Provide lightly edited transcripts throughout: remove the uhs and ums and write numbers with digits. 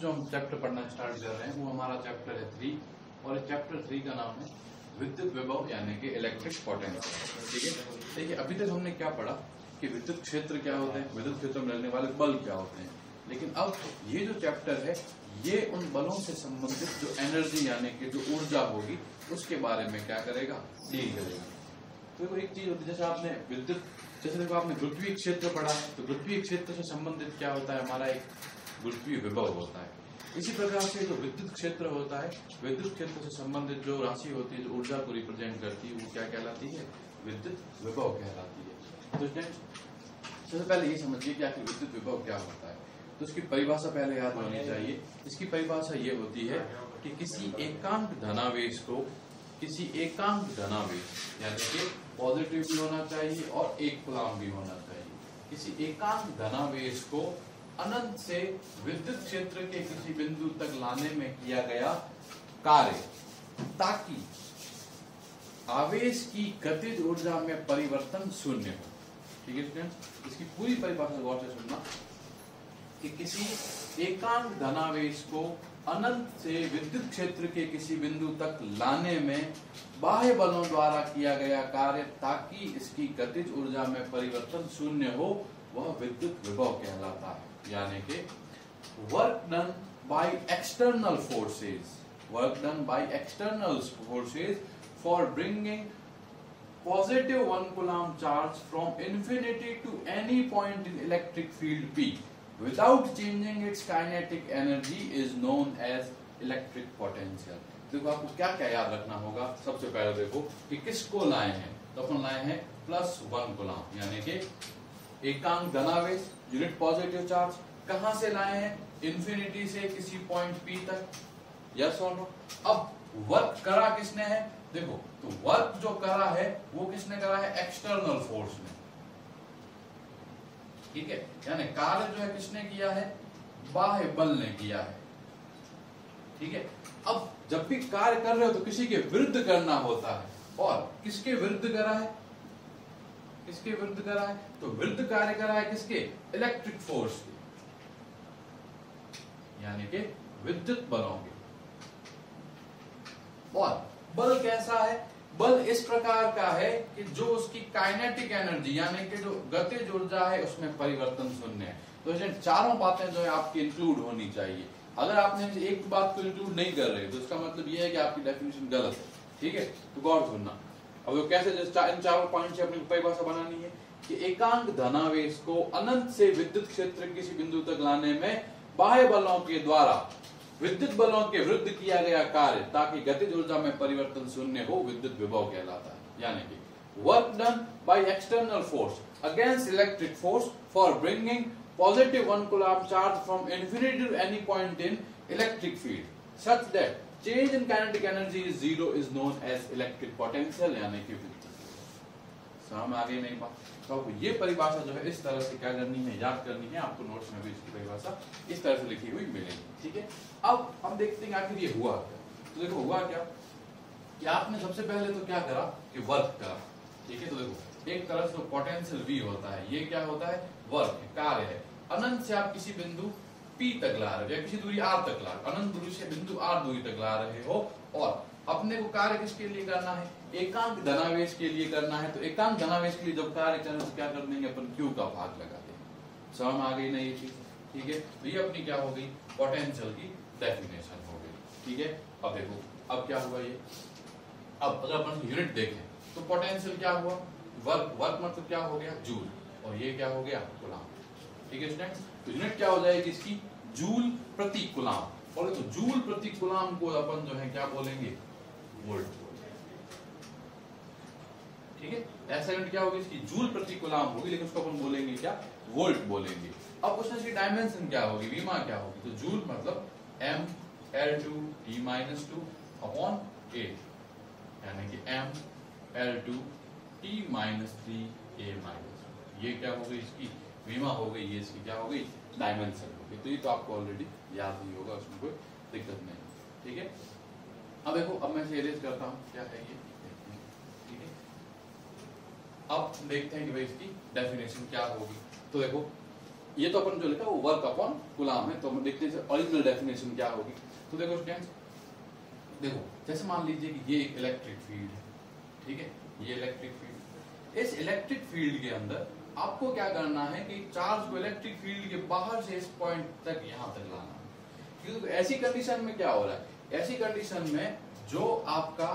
जो हम चैप्टर पढ़ना स्टार्ट कर रहे हैं वो हमारा चैप्टर है 3 और चैप्टर 3 का नाम है विद्युत विभव यानी कि इलेक्ट्रिक पोटेंशियल। ठीक है, देखिए अभी तक हमने क्या पढ़ा कि विद्युत क्षेत्र क्या होते हैं, विद्युत क्षेत्र में लगने वाले बल क्या होते हैं, लेकिन अब ये जो चैप्टर है ये उन बलों से संबंधित जो एनर्जी यानी कि जो ऊर्जा होगी उसके बारे में क्या करेगा, डील करेगा। तो एक चीज होती है, जैसे आपने विद्युत, जैसे देखो आपने गुरुत्वीय क्षेत्र पढ़ा है, तो गुरुत्वीय क्षेत्र से संबंधित क्या होता है, हमारा एक गुरुत्वीय विभव होता है। इसी प्रकार से जो विद्युत क्षेत्र होता है, विद्युत क्षेत्र से संबंधित जो राशि होती है, जो ऊर्जा को रिप्रेजेंट करती है, वो क्या कहलाती है, विद्युत विभव कहलाती है। तो सबसे पहले ये समझिए कि आखिर विद्युत विभव क्या होता है। तो उसकी परिभाषा पहले याद होनी चाहिए। इसकी परिभाषा ये होती है कि किसी एकांक धनावेश को, किसी एकांक धनावेश यानी कि पॉजिटिव भी होना चाहिए और एक कूलम्ब भी होना चाहिए, किसी एकांक धनावेश को अनंत से विद्युत क्षेत्र के किसी बिंदु तक लाने में किया गया कार्य, ताकि आवेश की गतिज ऊर्जा में परिवर्तन शून्य हो। ठीक है स्टूडेंट्स, इसकी पूरी परिभाषा गौर से सुनना कि किसी एकांक धनावेश को अनंत से विद्युत क्षेत्र के किसी बिंदु तक लाने में बाह्य बलों द्वारा किया गया कार्य, ताकि इसकी गतिज ऊर्जा में परिवर्तन शून्य हो, वह विद्युत विभव कहलाता है। यानी कि work done by external forces, work done by external forces for bringing positive 1 coulomb charge from infinity to any point in electric field P without changing its kinetic energy is known as electric potential। देखो आपको क्या क्या याद रखना होगा। सबसे पहले देखो कि किसको लाए हैं, तो अपन लाए हैं +1 कूलम्ब यानी कि एकांक धनावेश, यूनिट पॉजिटिव चार्ज। कहां से लाए हैं, इन्फिनिटी से किसी पॉइंट P तक। यस और नो। अब वर्क करा किसने है, देखो तो वर्क जो करा है वो किसने करा है, एक्सटर्नल फोर्स ने। ठीक है, यानी कार्य जो है किसने किया है, बाह्य बल ने किया है। ठीक है, अब जब भी कार्य कर रहे हो तो किसी के विरुद्ध करना होता है, और किसके विरुद्ध करा है, किसके विरुद्ध करा है, तो विरुद्ध कार्य करा है किसके, इलेक्ट्रिक फोर्स के, यानी कि विद्युत बलों के। और बल कैसा है, बल इस प्रकार का है कि जो उसकी काइनेटिक एनर्जी यानी कि जो गतिज ऊर्जा है उसमें परिवर्तन शून्य है। तो इसमें चारों बातें जो है आपकी इंक्लूड होनी चाहिए। अगर आपने एक बात को इंक्लूड नहीं कर रहे तो इसका मतलब यह है कि आपकी डेफिनेशन गलत है। ठीक है, तो गौर सुनना। अब वो कैसे, इन चारों पॉइंट से अपनी परिभाषा बनानी है कि एकांक धनावेश को अनंत से विद्युत क्षेत्र किसी बिंदु तक लाने में बाह्य बलों के द्वारा विद्युत बलों के विरुद्ध किया गया कार्य, ताकि गतिज ऊर्जा में परिवर्तन शून्य हो, विद्युत विभव कहलाता है। यानी कि work done by external force against electric force for bringing positive 1 coulomb charge from infinity to any point in electric field such that change in kinetic energy is zero is known as electric potential, यानी कि समझ आगे नहीं बात। तो ये परिभाषा जो है इस तरह से क्या करनी है, याद करनी है। आपको नोट्स में भी इसकी परिभाषा इस तरह से लिखी हुई मिलेगी। ठीक है, अब हम देखते हैं आखिर ये हुआ क्या। तो देखो हुआ क्या कि आपने सबसे पहले तो क्या करा कि वर्क करा। ठीक है, तो देखो एक तरह से पोटेंशियल V होता है, ये क्या होता है, वर्क है, कार्य है। अनंत से आप किसी बिंदु P तक ला रहे हो या किसी दूरी R तक ला रहे हो, अनंत दूरी से बिंदु R दूरी तक ला रहे हो, और अपने को कार्य किसके लिए करना है, एकांक धनावेश के लिए करना है। तो एकांक धनावेश के लिए जब कार्य करें तो क्या कर देंगे अपन, Q का भाग लगा देंगे। समझ आ गई ना ये चीज। ठीक है, तो ये अपनी क्या हो गई, पोटेंशियल की डेफिनेशन हो गई। ठीक है, अब देखो अब क्या हुआ ये, अब अगर अपन यूनिट देखें तो पोटेंशियल क्या हुआ, वर्क, वर्क मतलब क्या हो गया, जूल, और ये क्या हो गया, कूलम्ब। ठीक है स्टूडेंट्स, तो यूनिट क्या हो जाएगी इसकी, जूल प्रति कूलम्ब। और तो जूल प्रति कूलम्ब को अपन जो है क्या बोलेंगे, वोल्ट। ठीक है, ऐसा यूनिट क्या होगी इसकी, जूल प्रति कूलम्ब होगी, लेकिन उसको अपन बोलेंगे क्या, वोल्ट बोलेंगे। अब उसमें इसकी डायमेंशन क्या होगी, वीमा क्या होगी, तो जूल मतलब M/L2 T-2 अपॉन 8, यानी कि M/L2 T-3A-। ये क्या हो गई इसकी वीमा हो गई, ये इसकी क्या हो गई, डायमेंशन हो गई। तो ये तो आपको ऑलरेडी याद ही होगा, उसमें कोई दिक्कत नहीं। ठीक है, अब देखो अब मैं इसे इरेज करता हूं, क्या है ये। ठीक है, अब देखते हैं कि भाई इसकी डेफिनेशन क्या होगी। तो देखो ये तो अपन जो लिखा वो वर्क अपॉन कूलाम है, तो हम देखते हैं ओरिजिनल डेफिनेशन क्या होगी। तो देखो स्टूडेंट्स, देखो जैसे मान लीजिए कि ये एक इलेक्ट्रिक फील्ड है, ठीक है, ये इलेक्ट्रिक फील्ड, इस इलेक्ट्रिक फील्ड के अंदर आपको क्या करना है कि चार्ज को इलेक्ट्रिक फील्ड के बाहर से इस पॉइंट तक यहां तक लाना है। क्योंकि ऐसी कंडीशन में क्या हो रहा है, ऐसी कंडीशन में जो आपका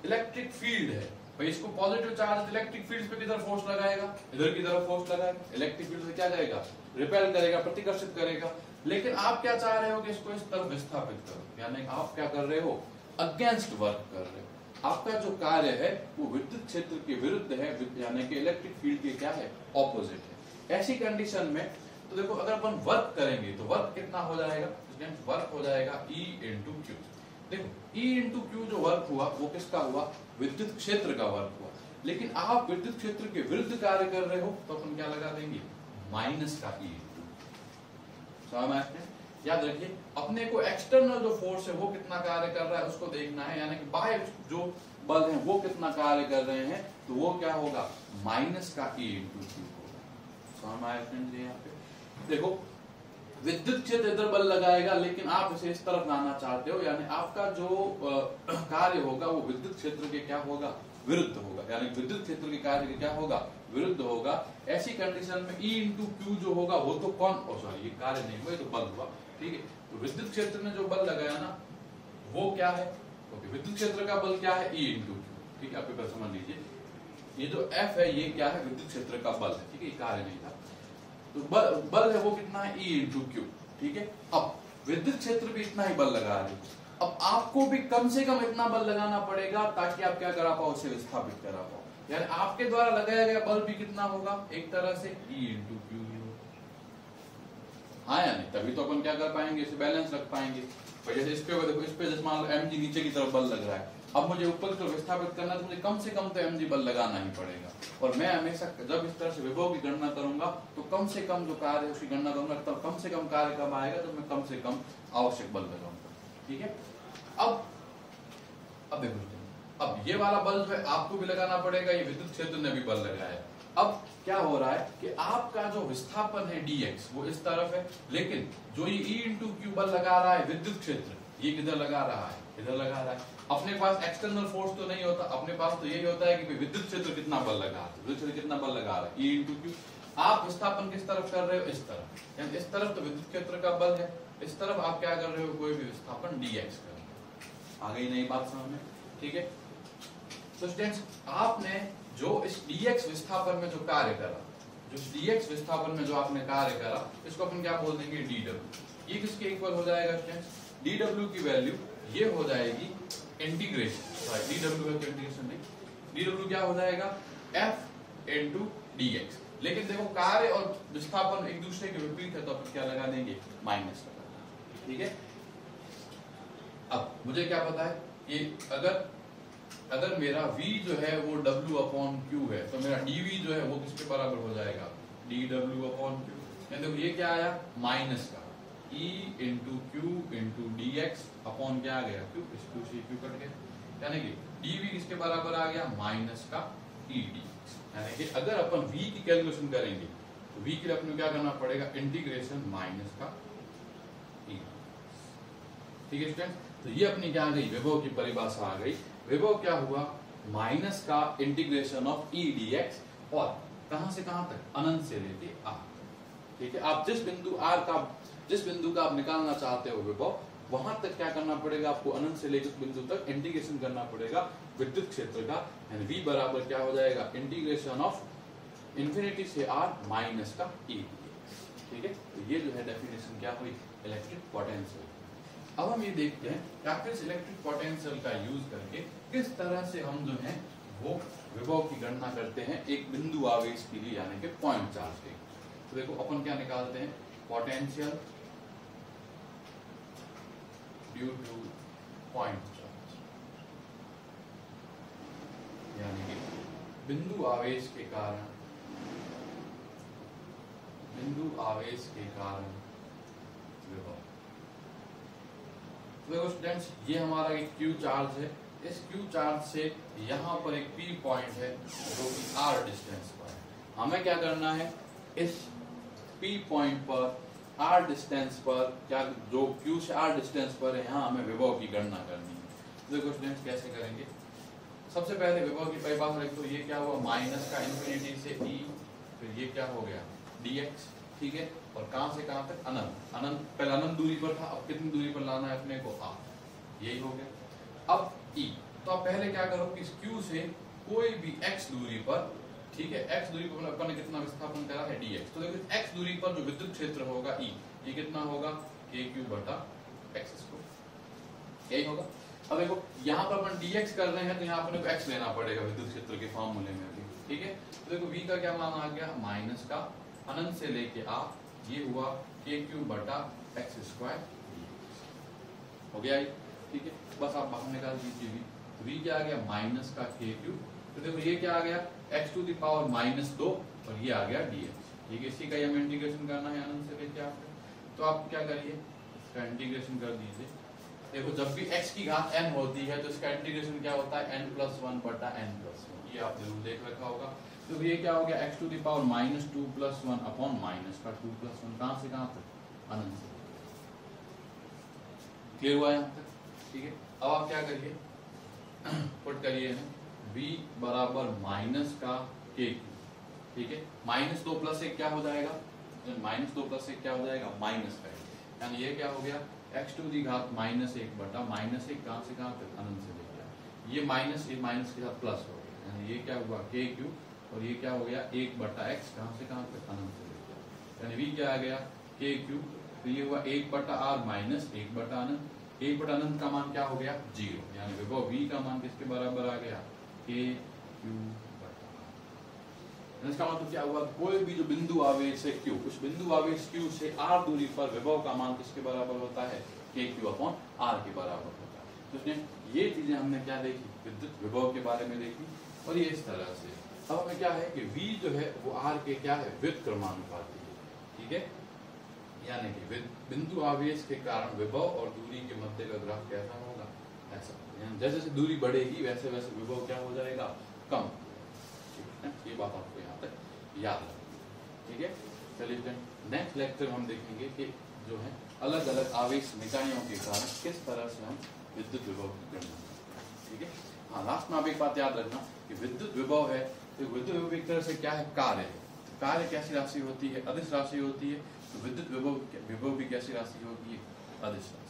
इलेक्ट्रिक फील्ड है भाई, इसको पॉजिटिव चार्ज इलेक्ट्रिक फील्ड पे किधर फोर्स लगाएगा, इधर की तरफ फोर्स लगाएगा, इलेक्ट्रिक फील्ड से क्या जाएगा, रिपेल करेगा, प्रतिकर्षित करेगा। लेकिन आप क्या चाह रहे हो कि इसको इस तरफ विस्थापित करो, यानी आप क्या कर रहे हो, अगेंस्ट वर्क कर रहे हो। आपका जो कार्य है वो विद्युत क्षेत्र के विरुद्ध है, यानी कि इलेक्ट्रिक फील्ड के क्या है, ऑपोजिट है। ऐसी कंडीशन में तो देखो अगर अपन वर्क करेंगे तो वर्क कितना हो जाएगा, वर्क हो जाएगा E इंटू क्यू। देखो E इंटू क्यू जो वर्क हुआ वो किसका हुआ, विद्युत क्षेत्र का वर्क हुआ। लेकिन आप विद्युत क्षेत्र के विरुद्ध कार्य कर रहे हो तो अपन क्या लगा देंगे, माइनस का E इंटू। समझ में? याद रखिए अपने को एक्सटर्नल जो फोर्स है वो कितना कार्य कर रहा है उसको देखना है, यानी कि बाह्य जो बल है वो कितना कार्य कर रहे हैं, तो वो क्या होगा, माइनस का E इंटू क्यू होगा। समझ में आया फ्रेंड्स? यहाँ पे देखो विद्युत क्षेत्र इधर बल लगाएगा, लेकिन आप इसे इस तरफ लाना चाहते हो, यानी आपका जो कार्य होगा वो विद्युत क्षेत्र के क्या होगा, विरुद्ध होगा, यानी विद्युत क्षेत्र के कार्य के क्या होगा, विरुद्ध होगा। ऐसी कंडीशन में E इंटू क्यू जो होगा वो तो सॉरी ये कार्य नहीं हुआ, ये तो बल हुआ, ठीक है। तो विद्युत क्षेत्र में जो बल लगाया ना वो क्या है, ओके, विद्युत क्षेत्र का बल क्या है, E इंटू क्यू, ठीक है। आप पेपर समझ लीजिए, ये जो F है ये क्या है, विद्युत क्षेत्र का बल है, ठीक है, कार्य नहीं था। तो बल है वो कितना है, E इंटू क्यू, ठीक है। अब विद्युत क्षेत्र भी इतना ही बल लगा रहे हो, अब आपको भी कम से कम इतना बल लगाना पड़ेगा ताकि आप क्या करा पाओ, उसे विस्थापित करा पाओ। यानी आपके द्वारा लगाया गया बल भी कितना होगा, एक तरह से E इंटू क्यू ही होगा। हाँ या नहीं, तभी तो अपन क्या कर पाएंगे, इसे बैलेंस रख पाएंगे। जैसे इस पे देखो, इस पे जैसे मान लो mg नीचे की तरफ बल लग रहा है, अब मुझे ऊपर की तरफ विस्थापित करना है तो मुझे कम से कम तो mg बल लगाना ही पड़ेगा। और मैं हमेशा जब इस तरह से विभव की गणना करूंगा तो कम से कम जो कार्य है उसकी गणना करूंगा, तब कम से कम कार्य कब आएगा, तो मैं कम से कम आवश्यक बल लगाऊंगा, ठीक है। अब देखो, अब ये वाला बल जो है आपको भी लगाना पड़ेगा, ये विद्युत क्षेत्र ने भी बल लगाया। अब क्या हो रहा है कि आपका जो विस्थापन है dx वो इस तरफ है, लेकिन जो ये E इंटू क्यू बल लगा रहा है विद्युत क्षेत्र, ये किधर लगा रहा है, इधर लगा रहा है। अपने पास एक्सटर्नल फोर्स तो नहीं होता, अपने पास तो यही होता है कि विद्युत क्षेत्र कितना बल लगा रहा है, विद्युत क्षेत्र कितना बल लगा रहा है, E इंटू क्यू। आप विस्थापन किस तरफ कर रहे हो, इस तरफ, यानी इस तरफ तो विद्युत क्षेत्र का बल है, इस तरफ आप क्या कर रहे हो, कोई भी विस्थापन dx कर रहे हो। आ गई नई बात समझ में, ठीक है। तो स्टूडेंट्स आपने जो इस dx विस्थापन में जो कार्य करा, जो dx विस्थापन में जो आपने कार्य करा, इसको अपन क्या बोल देंगे, dw। ये किसके इक्वल हो जाएगा स्टूडेंट्स, dw की वैल्यू ये हो जाएगी इंटीग्रेशन, सॉरी dw है इंटीग्रेशन नहीं, dw क्या हो जाएगा, f इंटू dx। लेकिन देखो कार्य और विस्थापन एक दूसरे के विपरीत है तो अपन क्या लगा देंगे, माइनस लगा देंगे, ठीक है। अब मुझे क्या पता है कि अगर मेरा v जो है वो w अपॉन q है तो मेरा dv जो है वो किसके बराबर हो जाएगा, dw अपॉन q। देखो ये क्या आया, माइनस का e into Q into dx upon क्या आ गया, q, इस q से q कट गया, यानी कि dv किसके बराबर आ गया, माइनस का e dx। यानी कि अगर अपन v की कैलकुलेशन करेंगे तो v के लिए अपने क्या करना पड़ेगा, इंटीग्रेशन माइनस का e, ठीक है स्टूडेंट। तो ये अपनी क्या आ गई, विभव की परिभाषा आ गई। विभव क्या हुआ, माइनस का इंटीग्रेशन ऑफ ई dx, और कहां से कहां तक, अनंत से लेके r, ठीक है। आप जिस बिंदु का आप निकालना चाहते हो विभव, वहां तक क्या करना पड़ेगा आपको, अनंत से लेकर उस बिंदु तक इंटीग्रेशन करना पड़ेगा विद्युत क्षेत्र का। यानी v बराबर क्या हो जाएगा, इंटीग्रेशन ऑफ इंफिनिटी से r माइनस का e dx, ठीक है। तो ये जो है डेफिनेशन क्या हुई, इलेक्ट्रिक पोटेंशियल। अब हम ये देखते हैं कि आखिर इस इलेक्ट्रिक पोटेंशियल का यूज करके किस तरह से हम जो है वो विभव की गणना करते हैं एक बिंदु आवेश के लिए, यानी कि पॉइंट चार्ज के। तो देखो अपन क्या निकालते हैं, potential due two point charge, यानी कि बिंदु आवेश के कारण विभव। देखो स्टूडेंट्स ये हमारा एक Q चार्ज है, इस Q चार्ज से यहाँ पर एक P पॉइंट है जो कि R डिस्टेंस पर है। हमें क्या करना है, इस P पॉइंट पर R डिस्टेंस पर, क्या जो Q से R डिस्टेंस पर है, यहाँ हमें विभव की गणना करनी है। देखो स्टूडेंट्स कैसे करेंगे। सबसे पहले विभव की परिभाषा लिख दो। ये क्या हुआ, माइनस का इन्फिनिटी से E, फिर ये क्या हो गया dx, ठीक है। और कहां से कहां तक, अनंत। अनंत पहले अनंत दूरी पर था, अब कितनी दूरी पर लाना है अपने को, r, यही हो गया। अब E, तो आप पहले क्या करो कि इस Q से कोई भी x दूरी पर, ठीक है, x दूरी पर अपन ने कितना विस्थापन करा है dx, तो देखो x दूरी पर जो विद्युत क्षेत्र होगा E, ये कितना होगा kq बटा x स्क्वायर, यही होगा। अब देखो यहाँ पर अपन dx कर रहे हैं तो यहाँ अपने को x लेना पड़ेगा विद्युत क्षेत्र के फॉर्मूले में भी, ठीक है। तो देखो v का क्या मान आ गया, माइनस का अनंत से लेके आ, ये हुआ kq बटा x स्क्वायर, हो गया ये, ठीक है। बस आप बाहर निकाल दीजिए v क्या आ गया, माइनस का kq, तो देखो ये क्या आ गया x टू द पावर -2 और ये आ गया dx, ठीक है। इसी का हमें इंटीग्रेशन करना है अनंत से लेके आपको, तो आप क्या करिए इसका इंटीग्रेशन कर दीजिए। देखो जब भी x की घात n होती है तो इसका इंटीग्रेशन क्या होता है, n+1 बटा n+1, ये आप जरूर देख रखा होगा। तो ये क्या हो गया x to the power -2 + 1 upon minus का 2 + 1, कहां से कहां तक, अनंत से। क्लियर हुआ यहाँ तक, ठीक है। अब आप क्या करिए, पुट करिए v बराबर माइनस का kq, ठीक है। -2 + 1 क्या हो जाएगा, -2 + 1 क्या हो जाएगा, माइनस का, यानी ये क्या हो गया x टू दी घात -1 बटा -1 कहां से कहां तक, अनंत से लेकर, ये माइनस के साथ प्लस हो गया, यानी ये क्या हुआ kq, और ये क्या हो गया 1 बटा x, कहां से कहां तक, अनंत से लेकर, यानी v क्या आ गया kq, तो ये हुआ 1 बटा r माइनस 1 बटा अनंत, 1 बटा अनंत का मान क्या हो गया 0, यानी विभव v का मान किसके बराबर आ गया, kq बटा r। इसका मतलब क्या हुआ, कोई भी जो बिंदु आवेश है q, उस बिंदु आवेश q से r दूरी पर विभव का मान किसके बराबर होता है, kq अपॉन r के बराबर होता है। तो इसमें ये चीजें हमने क्या देखी, विद्युत विभव के बारे में देखी, और ये इस तरह से। अब हमें क्या है कि v जो है वो r के क्या है, व्युत्क्रमानुपाती है, ठीक है। यानी कि बिंदु आवेश के कारण विभव और दूरी के मध्य का ग्राफ कैसा होगा, ऐसा, जैसे जैसे दूरी बढ़ेगी वैसे वैसे विभव क्या हो जाएगा, कम, ठीक है। ये बात आपको यहाँ तक याद रखनी, ठीक है। चलिए नेक्स्ट लेक्चर हम देखेंगे कि जो है अलग अलग आवेश निकायों के कारण किस तरह से हम विद्युत विभव की गणना करते हैं, ठीक है। हाँ, लास्ट में आप एक बात याद रखना कि विद्युत विभव है, तो विद्युत विभव एक तरह से क्या है, कार्य है। तो कार्य कैसी राशि होती है, अदिश राशि होती है, तो विद्युत विभव भी कैसी राशि होगी, अदिश राशि।